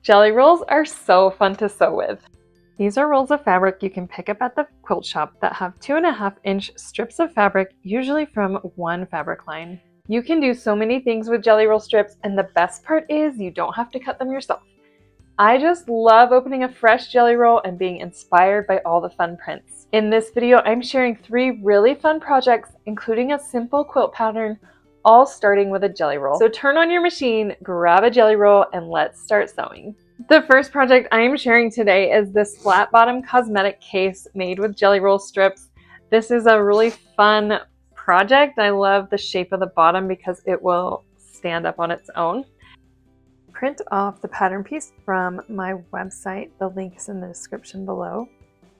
Jelly rolls are so fun to sew with. These are rolls of fabric you can pick up at the quilt shop that have 2.5-inch strips of fabric, usually from one fabric line. You can do so many things with jelly roll strips, and the best part is you don't have to cut them yourself. I just love opening a fresh jelly roll and being inspired by all the fun prints. In this video, I'm sharing 3 really fun projects, including a simple quilt pattern, all starting with a jelly roll. So turn on your machine, grab a jelly roll, and let's start sewing. The first project I am sharing today is this flat bottom cosmetic case made with jelly roll strips. This is a really fun project. I love the shape of the bottom because it will stand up on its own. Print off the pattern piece from my website. The link is in the description below.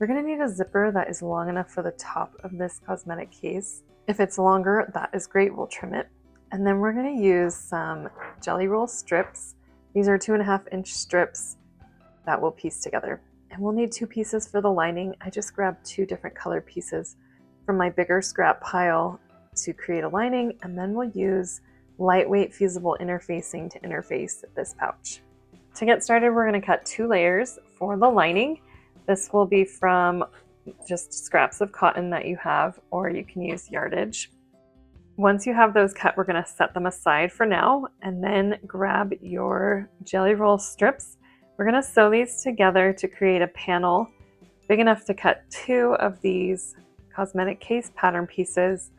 We're going to need a zipper that is long enough for the top of this cosmetic case. If it's longer, that is great, we'll trim it. And then we're going to use some jelly roll strips. These are 2.5-inch strips that we'll piece together. And we'll need 2 pieces for the lining. I just grabbed 2 different color pieces from my bigger scrap pile to create a lining, and then we'll use lightweight fusible interfacing to interface this pouch. To get started, we're going to cut 2 layers for the lining. This will be from just scraps of cotton that you have, or you can use yardage. Once you have those cut, we're going to set them aside for now, and then grab your jelly roll strips. We're going to sew these together to create a panel big enough to cut 2 of these cosmetic case pattern pieces.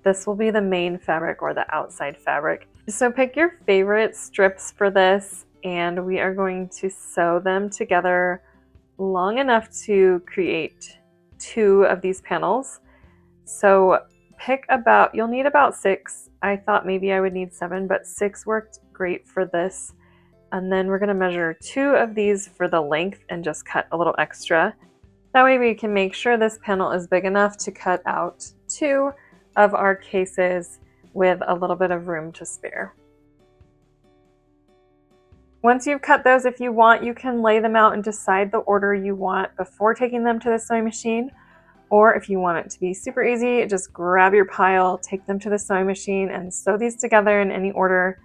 This will be the main fabric or the outside fabric. So pick your favorite strips for this, and we are going to sew them together long enough to create 2 of these panels. So you'll need about 6. I thought maybe I would need 7, but 6 worked great for this. And then we're going to measure 2 of these for the length and just cut a little extra. That way we can make sure this panel is big enough to cut out 2 of our cases with a little bit of room to spare. Once you've cut those, if you want, you can lay them out and decide the order you want before taking them to the sewing machine. Or if you want it to be super easy, just grab your pile, take them to the sewing machine, and sew these together in any order.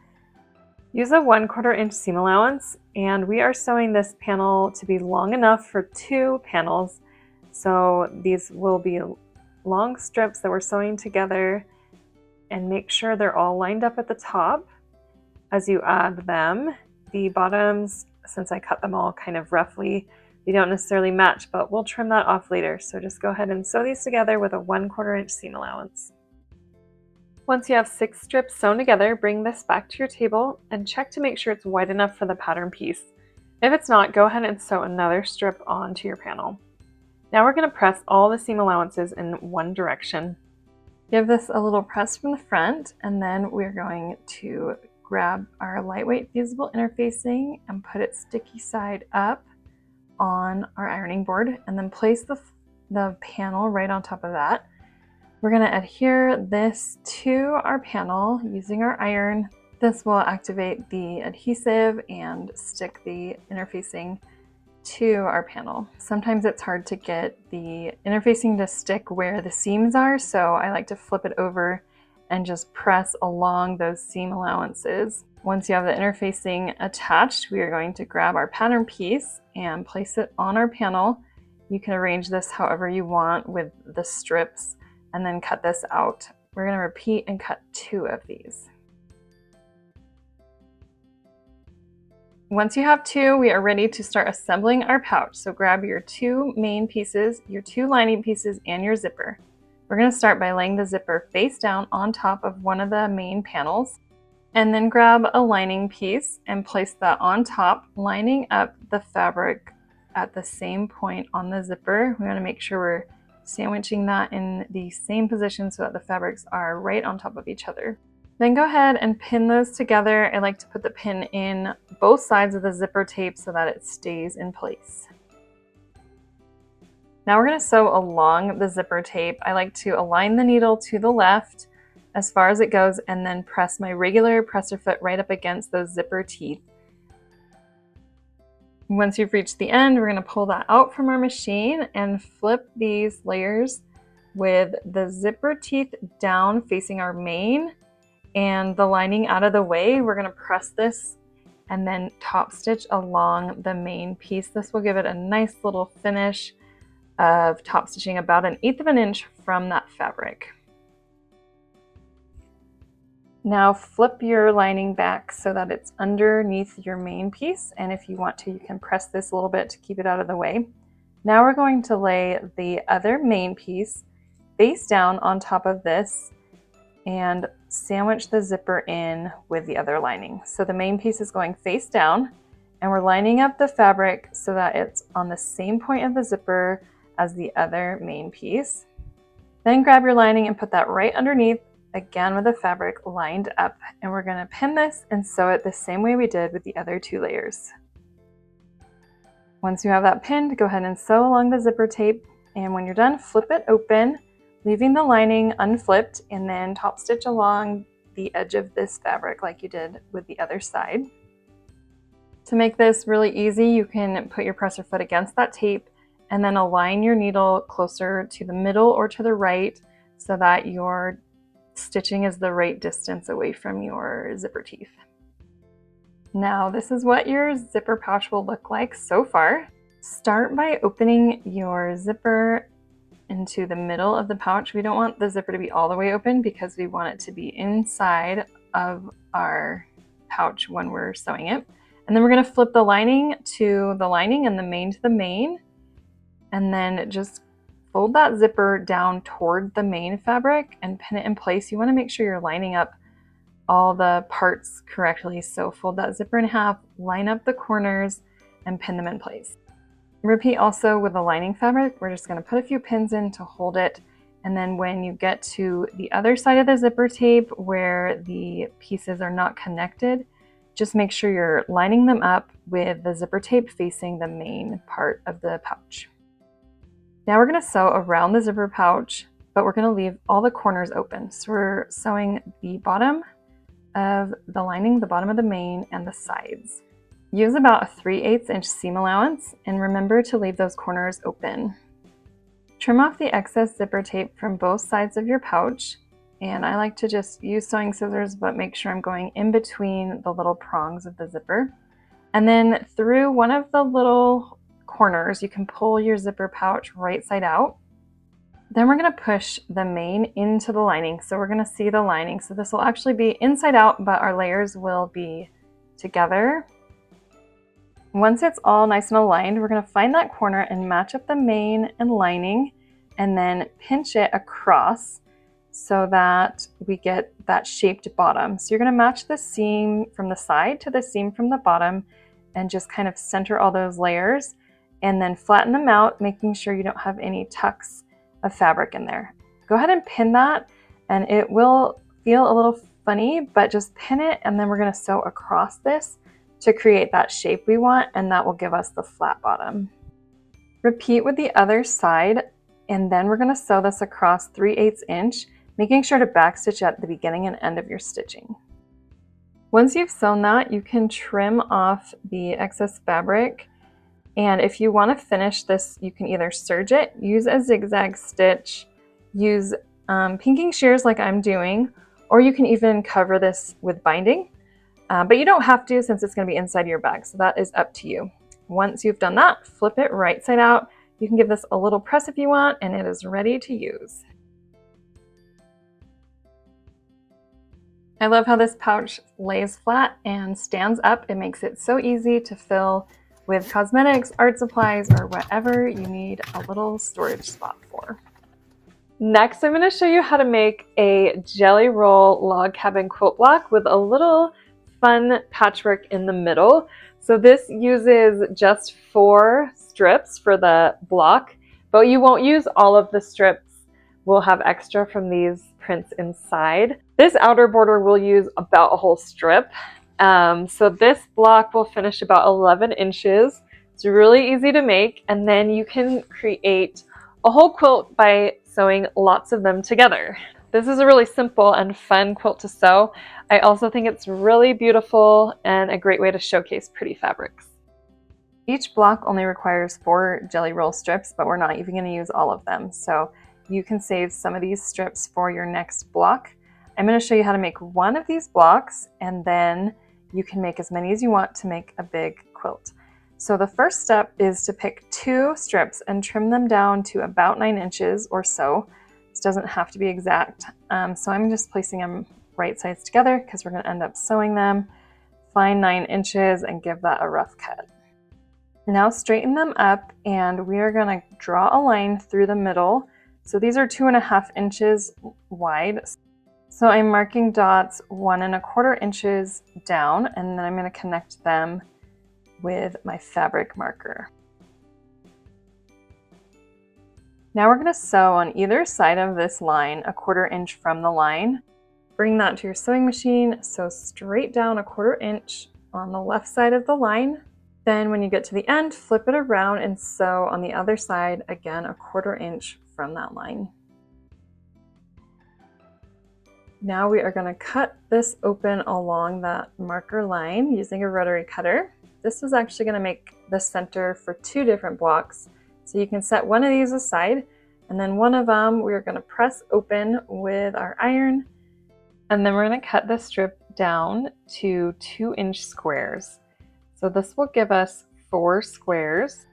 Use a 1/4 inch seam allowance, and we are sewing this panel to be long enough for 2 panels. So these will be long strips that we're sewing together, and make sure they're all lined up at the top. As you add them, the bottoms, since I cut them all kind of roughly, they don't necessarily match, but we'll trim that off later. So just go ahead and sew these together with a 1/4 inch seam allowance. Once you have 6 strips sewn together, bring this back to your table and check to make sure it's wide enough for the pattern piece. If it's not, go ahead and sew another strip onto your panel. Now we're going to press all the seam allowances in one direction. Give this a little press from the front, and then we're going to grab our lightweight fusible interfacing and put it sticky side up on our ironing board, and then place the panel right on top of that. We're going to adhere this to our panel using our iron. This will activate the adhesive and stick the interfacing to our panel. Sometimes it's hard to get the interfacing to stick where the seams are, so I like to flip it over and just press along those seam allowances. Once you have the interfacing attached, we are going to grab our pattern piece and place it on our panel. You can arrange this however you want with the strips, and then cut this out. We're going to repeat and cut 2 of these. Once you have 2, we are ready to start assembling our pouch. So grab your 2 main pieces, your 2 lining pieces, and your zipper. We're going to start by laying the zipper face down on top of one of the main panels, and then grab a lining piece and place that on top, lining up the fabric at the same point on the zipper. We want to make sure we're sandwiching that in the same position so that the fabrics are right on top of each other. Then go ahead and pin those together. I like to put the pin in both sides of the zipper tape so that it stays in place. Now we're going to sew along the zipper tape. I like to align the needle to the left as far as it goes, and then press my regular presser foot right up against those zipper teeth. Once you've reached the end, we're going to pull that out from our machine and flip these layers with the zipper teeth down facing our main and the lining out of the way. We're going to press this and then top stitch along the main piece. This will give it a nice little finish of top stitching about 1/8 of an inch from that fabric. Now flip your lining back so that it's underneath your main piece, and if you want to, you can press this a little bit to keep it out of the way. Now we're going to lay the other main piece face down on top of this and sandwich the zipper in with the other lining. So the main piece is going face down, and we're lining up the fabric so that it's on the same point of the zipper as the other main piece. Then grab your lining and put that right underneath, again with the fabric lined up, and we're going to pin this and sew it the same way we did with the other 2 layers. Once you have that pinned, go ahead and sew along the zipper tape, and when you're done, flip it open, leaving the lining unflipped, and then top stitch along the edge of this fabric like you did with the other side. To make this really easy, you can put your presser foot against that tape and then align your needle closer to the middle or to the right so that your stitching is the right distance away from your zipper teeth. Now this is what your zipper pouch will look like so far. Start by opening your zipper into the middle of the pouch. We don't want the zipper to be all the way open because we want it to be inside of our pouch when we're sewing it. And then we're going to flip the lining to the lining and the main to the main, and then just fold that zipper down toward the main fabric and pin it in place. You want to make sure you're lining up all the parts correctly. So fold that zipper in half, line up the corners, and pin them in place. Repeat also with the lining fabric. We're just going to put a few pins in to hold it. And then when you get to the other side of the zipper tape where the pieces are not connected, just make sure you're lining them up with the zipper tape facing the main part of the pouch. Now we're going to sew around the zipper pouch, but we're going to leave all the corners open. So we're sewing the bottom of the lining, the bottom of the main, and the sides. Use about a 3/8 inch seam allowance, and remember to leave those corners open. Trim off the excess zipper tape from both sides of your pouch, and I like to just use sewing scissors, but make sure I'm going in between the little prongs of the zipper. And then through one of the little corners, you can pull your zipper pouch right side out. Then we're going to push the main into the lining. So we're going to see the lining. So this will actually be inside out, but our layers will be together. Once it's all nice and aligned, we're going to find that corner and match up the main and lining, and then pinch it across so that we get that shaped bottom. So you're going to match the seam from the side to the seam from the bottom and just kind of center all those layers, and then flatten them out, making sure you don't have any tucks of fabric in there. Go ahead and pin that, and it will feel a little funny, but just pin it, and then we're going to sew across this to create that shape we want, and that will give us the flat bottom. Repeat with the other side, and then we're going to sew this across 3/8 inch, making sure to backstitch at the beginning and end of your stitching. Once you've sewn that, you can trim off the excess fabric, and if you want to finish this, you can either serge it, use a zigzag stitch, use pinking shears like I'm doing, or you can even cover this with binding. But you don't have to, since it's going to be inside your bag, so that is up to you. Once you've done that, flip it right side out. You can give this a little press if you want, and it is ready to use. I love how this pouch lays flat and stands up. It makes it so easy to fill with cosmetics, art supplies, or whatever you need a little storage spot for. Next, I'm going to show you how to make a jelly roll log cabin quilt block with a little fun patchwork in the middle. So this uses just 4 strips for the block, but you won't use all of the strips. We'll have extra from these prints inside. This outer border will use about a whole strip. So this block will finish about 11 inches. It's really easy to make, and then you can create a whole quilt by sewing lots of them together. This is a really simple and fun quilt to sew. I also think it's really beautiful and a great way to showcase pretty fabrics. Each block only requires 4 jelly roll strips, but we're not even going to use all of them. So you can save some of these strips for your next block. I'm going to show you how to make one of these blocks, and then you can make as many as you want to make a big quilt. So the first step is to pick 2 strips and trim them down to about 9 inches or so. This doesn't have to be exact. So I'm just placing them right sides together because we're going to end up sewing them. Find 9 inches and give that a rough cut. Now straighten them up, and we are going to draw a line through the middle. So these are 2.5 inches wide. So I'm marking dots 1.25 inches down, and then I'm going to connect them with my fabric marker. Now we're going to sew on either side of this line 1/4 inch from the line. Bring that to your sewing machine, sew straight down 1/4 inch on the left side of the line. Then when you get to the end, flip it around and sew on the other side, again 1/4 inch from that line. Now we are going to cut this open along that marker line using a rotary cutter. This is actually going to make the center for 2 different blocks. So you can set one of these aside, and then one of them we're going to press open with our iron, and then we're going to cut the strip down to 2-inch squares. So this will give us 4 squares,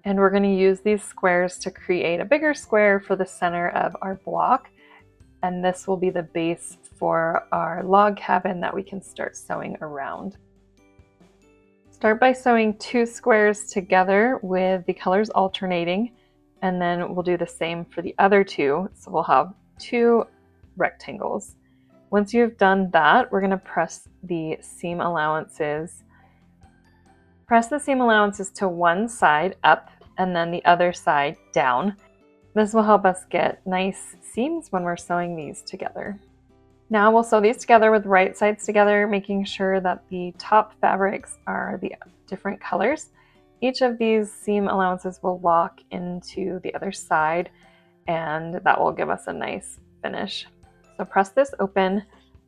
and we're going to use these squares to create a bigger square for the center of our block, and this will be the base for our log cabin that we can start sewing around. Start by sewing 2 squares together with the colors alternating, and then we'll do the same for the other 2. So we'll have 2 rectangles. Once you've done that, we're going to press the seam allowances. Press the seam allowances to one side up and then the other side down. This will help us get nice seams when we're sewing these together. Now we'll sew these together with right sides together, making sure that the top fabrics are the different colors. Each of these seam allowances will lock into the other side, and that will give us a nice finish. So press this open,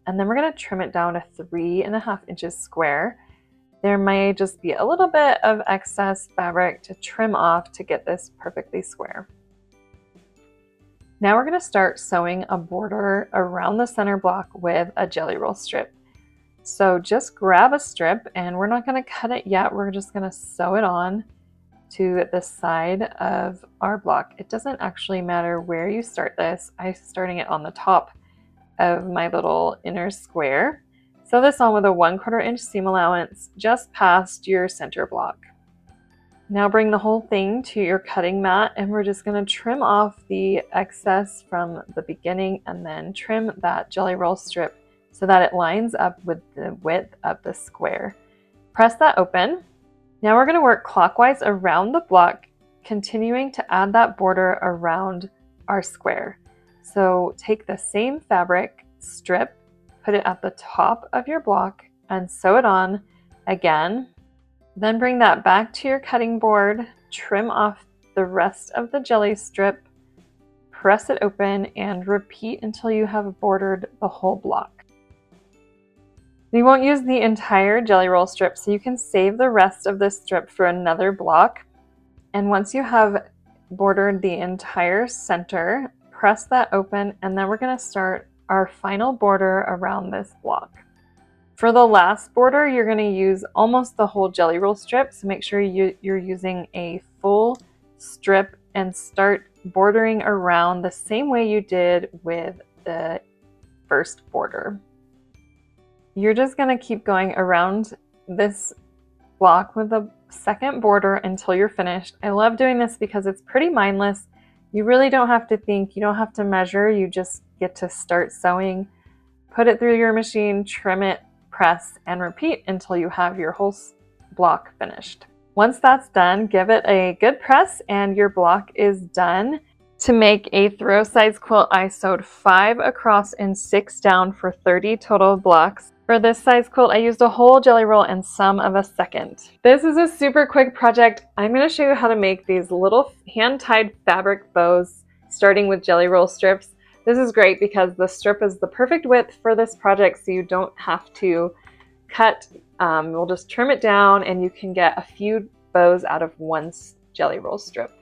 and then we're going to trim it down to 3.5 inches square. There may just be a little bit of excess fabric to trim off to get this perfectly square. Now we're going to start sewing a border around the center block with a jelly roll strip. So just grab a strip, and we're not going to cut it yet. We're just going to sew it on to the side of our block. It doesn't actually matter where you start this. I'm starting it on the top of my little inner square. Sew this on with a 1/4 inch seam allowance just past your center block. Now bring the whole thing to your cutting mat, and we're just going to trim off the excess from the beginning and then trim that jelly roll strip so that it lines up with the width of the square. Press that open. Now we're going to work clockwise around the block, continuing to add that border around our square. So take the same fabric strip, put it at the top of your block, and sew it on again. Then bring that back to your cutting board, trim off the rest of the jelly strip, press it open, and repeat until you have bordered the whole block. You won't use the entire jelly roll strip, so you can save the rest of this strip for another block. And once you have bordered the entire center, press that open, and then we're going to start our final border around this block. For the last border, you're going to use almost the whole jelly roll strip, so make sure you're using a full strip and start bordering around the same way you did with the first border. You're just going to keep going around this block with the second border until you're finished. I love doing this because it's pretty mindless. You really don't have to think, you don't have to measure, you just get to start sewing. Put it through your machine, trim it, press, and repeat until you have your whole block finished. Once that's done, give it a good press and your block is done. To make a throw size quilt, I sewed 5 across and 6 down for 30 total blocks. For this size quilt, I used a whole jelly roll and some of a second. This is a super quick project. I'm going to show you how to make these little hand-tied fabric bows, starting with jelly roll strips. This is great because the strip is the perfect width for this project, so you don't have to cut. We'll just trim it down and you can get a few bows out of one jelly roll strip.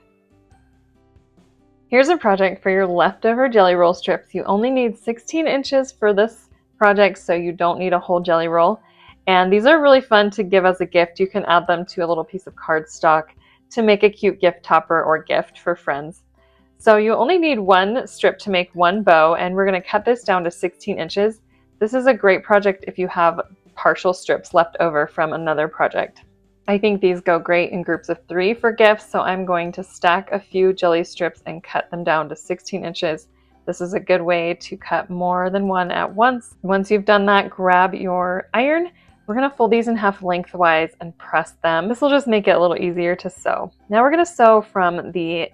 Here's a project for your leftover jelly roll strips. You only need 16 inches for this project, so you don't need a whole jelly roll. And these are really fun to give as a gift. You can add them to a little piece of cardstock to make a cute gift topper or gift for friends. So you only need one strip to make one bow, and we're going to cut this down to 16 inches. This is a great project if you have partial strips left over from another project. I think these go great in groups of 3 for gifts, so I'm going to stack a few jelly strips and cut them down to 16 inches. This is a good way to cut more than one at once. Once you've done that, grab your iron. We're going to fold these in half lengthwise and press them. This will just make it a little easier to sew. Now we're going to sew from the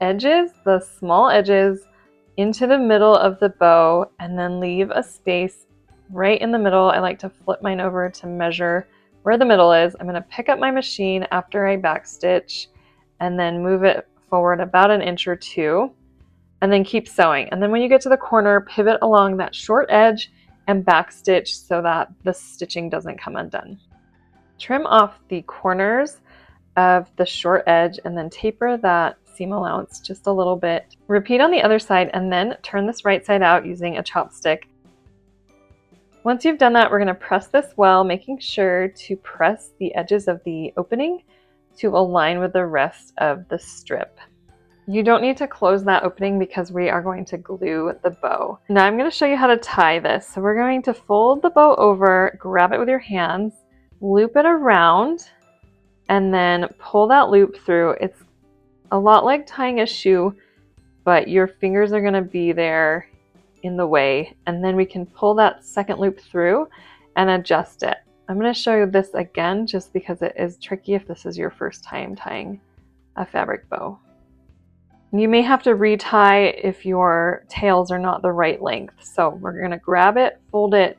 edges, the small edges, into the middle of the bow, and then leave a space right in the middle. I like to flip mine over to measure where the middle is. I'm going to pick up my machine after I backstitch and then move it forward about an inch or 2, and then keep sewing. And then when you get to the corner, pivot along that short edge and backstitch so that the stitching doesn't come undone. Trim off the corners of the short edge and then taper that seam allowance just a little bit. Repeat on the other side and then turn this right side out using a chopstick. Once you've done that, we're going to press this well, making sure to press the edges of the opening to align with the rest of the strip. You don't need to close that opening because we are going to glue the bow. Now I'm going to show you how to tie this. So we're going to fold the bow over, grab it with your hands, loop it around, and then pull that loop through. It's a lot like tying a shoe, but your fingers are going to be there in the way, and then we can pull that second loop through and adjust it. I'm going to show you this again just because it is tricky if this is your first time tying a fabric bow. You may have to retie if your tails are not the right length. So we're going to grab it, fold it,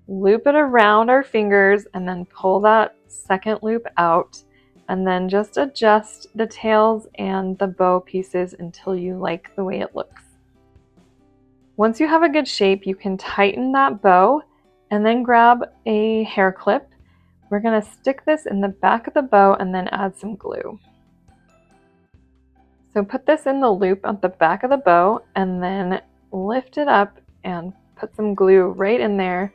loop it around our fingers, and then pull that second loop out, and then just adjust the tails and the bow pieces until you like the way it looks. Once you have a good shape, you can tighten that bow and then grab a hair clip. We're going to stick this in the back of the bow and then add some glue. So put this in the loop at the back of the bow and then lift it up and put some glue right in there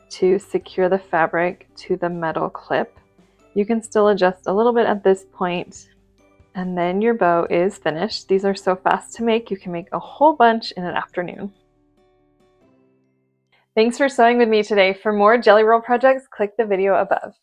to secure the fabric to the metal clip. You can still adjust a little bit at this point, and then your bow is finished. These are so fast to make, you can make a whole bunch in an afternoon. Thanks for sewing with me today. For more Jelly Roll projects, click the video above.